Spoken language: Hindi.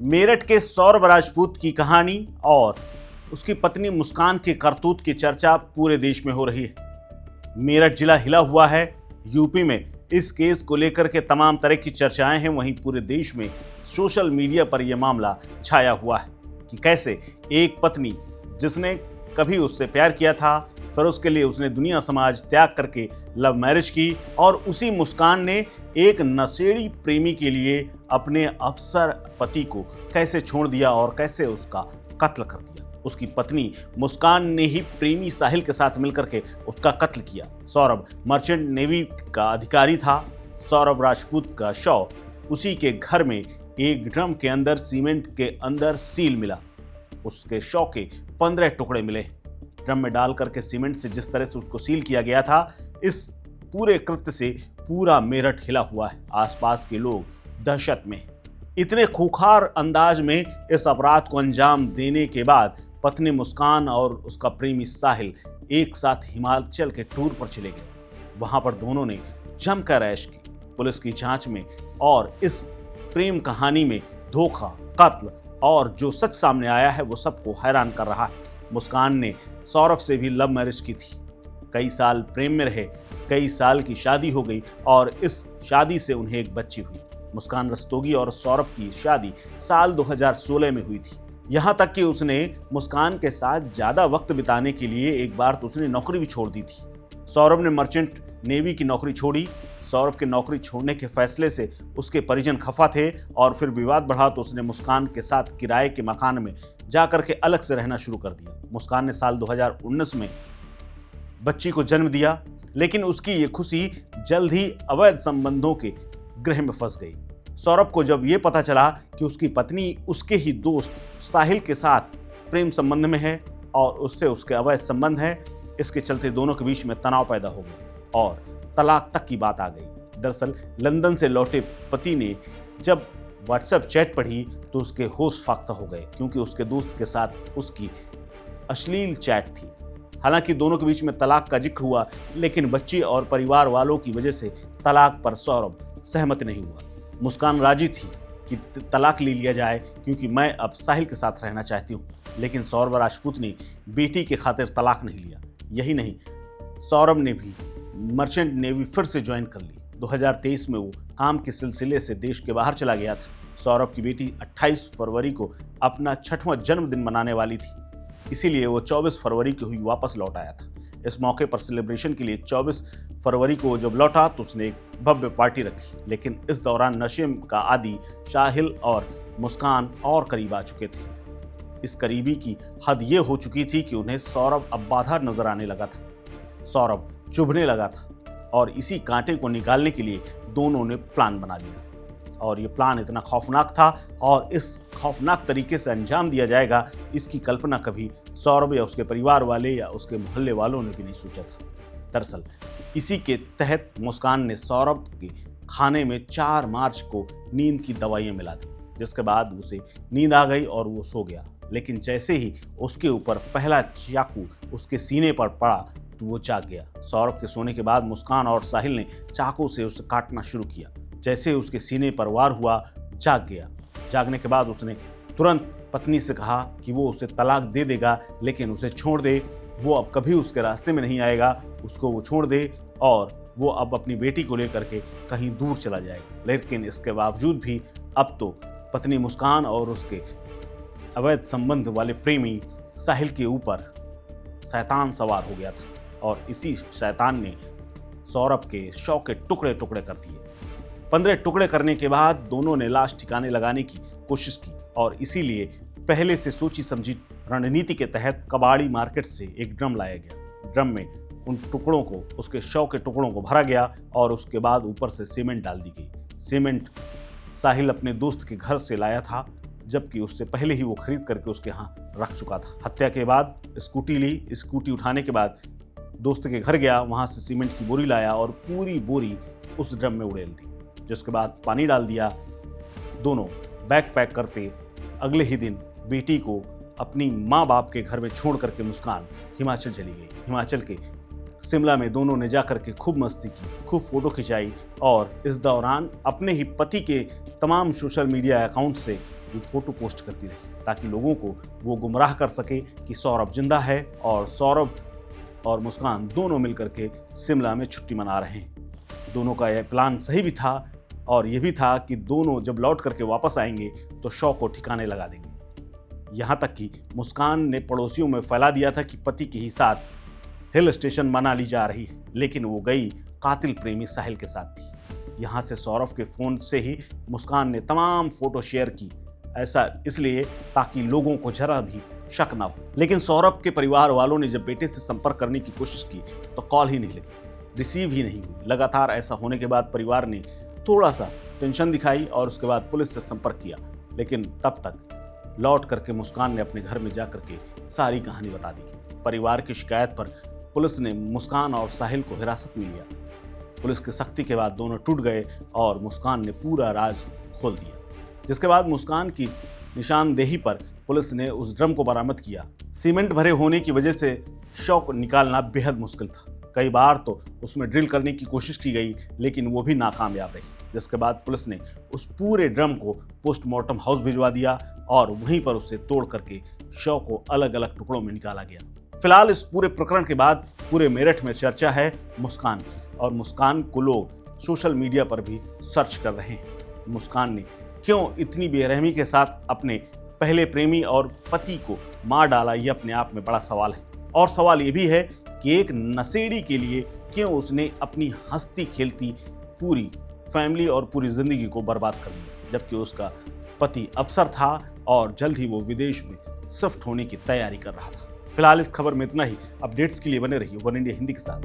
मेरठ के सौरभ राजपूत की कहानी और उसकी पत्नी मुस्कान के करतूत की चर्चा पूरे देश में हो रही है। मेरठ जिला हिला हुआ है। यूपी में इस केस को लेकर के तमाम तरह की चर्चाएं हैं। वहीं पूरे देश में सोशल मीडिया पर यह मामला छाया हुआ है कि कैसे एक पत्नी जिसने कभी उससे प्यार किया था, फिर उसके लिए उसने दुनिया समाज त्याग करके लव मैरिज की और उसी मुस्कान ने एक नशेड़ी प्रेमी के लिए अपने अफसर पति को कैसे छोड़ दिया और कैसे उसका कत्ल कर दिया। उसकी पत्नी मुस्कान ने ही प्रेमी साहिल के साथ मिलकर के उसका कत्ल किया। सौरभ मर्चेंट नेवी का अधिकारी था। सौरभ राजपूत का शव उसी के घर में एक ड्रम के अंदर सीमेंट के अंदर सील मिला। उसके शव के 15 टुकड़े मिले। ड्रम में डाल करके सीमेंट से जिस तरह से उसको सील किया गया था, इस पूरे कृत्य से पूरा मेरठ हिला हुआ है। आसपास के लोग दहशत में। इतने खूंखार अंदाज में इस अपराध को अंजाम देने के बाद पत्नी मुस्कान और उसका प्रेमी साहिल एक साथ हिमाचल के टूर पर चले गए। वहां पर दोनों ने जमकर ऐश की। पुलिस की जांच में और इस प्रेम कहानी में धोखा, कत्ल और जो सच सामने आया है वो सबको हैरान कर रहा है। मुस्कान ने सौरभ से भी लव मैरिज की थी। कई साल प्रेम में रहे, कई साल की शादी हो गई और इस शादी से उन्हें एक बच्ची हुई। मुस्कान रस्तोगी और सौरभ की शादी साल 2016 में हुई थी। यहाँ तक कि उसने मुस्कान के साथ ज्यादा वक्त बिताने के लिए एक बार तो उसने नौकरी भी छोड़ दी थी। सौरभ ने मर्चेंट नेवी की नौकरी छोड़ी। सौरभ के नौकरी छोड़ने के फैसले से उसके परिजन खफा थे और फिर विवाद बढ़ा तो उसने मुस्कान के साथ किराए के मकान में जाकर के अलग से रहना शुरू कर दिया। मुस्कान ने साल 2019 में बच्ची को जन्म दिया, लेकिन उसकी ये खुशी जल्द ही अवैध संबंधों के ग्रह में फंस गई। सौरभ को जब ये पता चला कि उसकी पत्नी उसके ही दोस्त साहिल के साथ प्रेम संबंध में है और उससे उसके अवैध संबंध है, इसके चलते दोनों के बीच में तनाव पैदा हो गया और तलाक तक की बात आ गई। दरअसल लंदन से लौटे पति ने जब व्हाट्सएप चैट पढ़ी तो उसके होश फाख्ता हो गए, क्योंकि उसके दोस्त के साथ उसकी अश्लील चैट थी। हालांकि दोनों के बीच में तलाक का जिक्र हुआ, लेकिन बच्ची और परिवार वालों की वजह से तलाक पर सौरभ सहमत नहीं हुआ। मुस्कान राजी थी कि तलाक ले लिया जाए, क्योंकि मैं अब साहिल के साथ रहना चाहती हूँ, लेकिन सौरभ राजपूत ने बेटी के खातिर तलाक नहीं लिया। यही नहीं, सौरभ ने भी मर्चेंट नेवी फिर से ज्वाइन कर ली। 2023 में वो काम के सिलसिले से देश के बाहर चला गया था। सौरभ की बेटी 28 फरवरी को अपना 6वां जन्मदिन मनाने वाली थी, इसीलिए वो 24 फरवरी को ही वापस लौट आया था। इस मौके पर सेलिब्रेशन के लिए 24 फरवरी को जब लौटा तो उसने एक भव्य पार्टी रखी, लेकिन इस दौरान नशे का आदी साहिल और मुस्कान और करीब आ चुके थे। इस करीबी की हद ये हो चुकी थी कि उन्हें सौरभ अब बाधा नजर आने लगा था। सौरभ चुभने लगा था और इसी कांटे को निकालने के लिए दोनों ने प्लान बना लिया। और ये प्लान इतना खौफनाक था और इस खौफनाक तरीके से अंजाम दिया जाएगा, इसकी कल्पना कभी सौरभ या उसके परिवार वाले या उसके मोहल्ले वालों ने भी नहीं सोचा था। दरअसल इसी के तहत मुस्कान ने सौरभ के खाने में 4 मार्च को नींद की दवाइयां मिला दी, जिसके बाद उसे नींद आ गई और वो सो गया। लेकिन जैसे ही उसके ऊपर पहला चाकू उसके सीने पर पड़ा तो वो जाग गया। सौरभ के सोने के बाद मुस्कान और साहिल ने चाकू से उसे काटना शुरू किया। जैसे उसके सीने पर वार हुआ, जाग गया। जागने के बाद उसने तुरंत पत्नी से कहा कि वो उसे तलाक दे देगा, लेकिन उसे छोड़ दे, वो अब कभी उसके रास्ते में नहीं आएगा, उसको वो छोड़ दे और वो अब अपनी बेटी को लेकर के कहीं दूर चला जाएगा। लेकिन इसके बावजूद भी अब तो पत्नी मुस्कान और उसके अवैध संबंध वाले प्रेमी साहिल के ऊपर शैतान सवार हो गया था और इसी शैतान ने सौरभ के शव के टुकड़े टुकड़े कर दिए। 15 टुकड़े करने के बाद दोनों ने लाश ठिकाने लगाने की कोशिश की और इसीलिए पहले से सोची समझी रणनीति के तहत कबाड़ी मार्केट से एक ड्रम लाया गया। ड्रम में उन टुकड़ों को, उसके शव के टुकड़ों को भरा गया और उसके बाद ऊपर से सीमेंट डाल दी गई। सीमेंट साहिल अपने दोस्त के घर से लाया था, जबकि उससे पहले ही वो खरीद करके उसके यहाँ रख चुका था। हत्या के बाद स्कूटी ली। स्कूटी उठाने के बाद दोस्त के घर गया, वहाँ से सीमेंट की बोरी लाया और पूरी बोरी उस ड्रम में उड़ेल दी, जिसके बाद पानी डाल दिया। दोनों बैग पैक करते अगले ही दिन बेटी को अपनी माँ बाप के घर में छोड़ करके मुस्कान हिमाचल चली गई। हिमाचल के शिमला में दोनों ने जाकर के खूब मस्ती की, खूब फोटो खिंचाई और इस दौरान अपने ही पति के तमाम सोशल मीडिया अकाउंट से वो फोटो पोस्ट करती रही ताकि लोगों को वो गुमराह कर सके कि सौरभ जिंदा है और सौरभ और मुस्कान दोनों मिलकर के शिमला में छुट्टी मना रहे हैं। दोनों का यह प्लान सही भी था और ये भी था कि दोनों जब लौट करके वापस आएंगे तो शव को ठिकाने लगा देंगे। यहाँ तक कि मुस्कान ने पड़ोसियों में फैला दिया था कि पति के ही साथ हिल स्टेशन मनाली जा रही है, लेकिन वो गई कातिल प्रेमी साहिल के साथ थी। यहाँ से सौरभ के फोन से ही मुस्कान ने तमाम फोटो शेयर की, ऐसा इसलिए ताकि लोगों को जरा भी शक ना हो। लेकिन सौरभ के परिवार वालों ने जब बेटे से संपर्क करने की कोशिश की तो कॉल ही नहीं लगी, रिसीव ही नहीं हुई। लगातार ऐसा होने के बाद परिवार ने थोड़ा सा टेंशन दिखाई और उसके बाद पुलिस से संपर्क किया, लेकिन तब तक लौट करके मुस्कान ने अपने घर में जाकर के सारी कहानी बता दी। परिवार की शिकायत पर पुलिस ने मुस्कान और साहिल को हिरासत में लिया। पुलिस की सख्ती के बाद दोनों टूट गए और मुस्कान ने पूरा राज खोल दिया, जिसके बाद मुस्कान की निशानदेही पर पुलिस ने उस ड्रम को बरामद किया। सीमेंट भरे होने की वजह से शव को निकालना बेहद मुश्किल था। कई बार तो उसमें ड्रिल करने की कोशिश की गई, लेकिन वो भी नाकामयाब रही, जिसके बाद पुलिस ने उस पूरे ड्रम को पोस्टमार्टम हाउस भिजवा दिया और वहीं पर उसे तोड़ करके शव को अलग अलग टुकड़ों में निकाला गया। फिलहाल इस पूरे प्रकरण के बाद पूरे मेरठ में चर्चा है मुस्कान की, और मुस्कान को लोग सोशल मीडिया पर भी सर्च कर रहे हैं। मुस्कान ने क्यों इतनी बेरहमी के साथ अपने पहले प्रेमी और पति को मार डाला, ये अपने आप में बड़ा सवाल है। और सवाल ये भी है कि एक नशेड़ी के लिए क्यों उसने अपनी हंसती खेलती पूरी फैमिली और पूरी जिंदगी को बर्बाद कर दिया, जबकि उसका पति अफसर था और जल्द ही वो विदेश में शिफ्ट होने की तैयारी कर रहा था। फिलहाल इस खबर में इतना ही। अपडेट्स के लिए बने रहिए वन इंडिया हिंदी के साथ।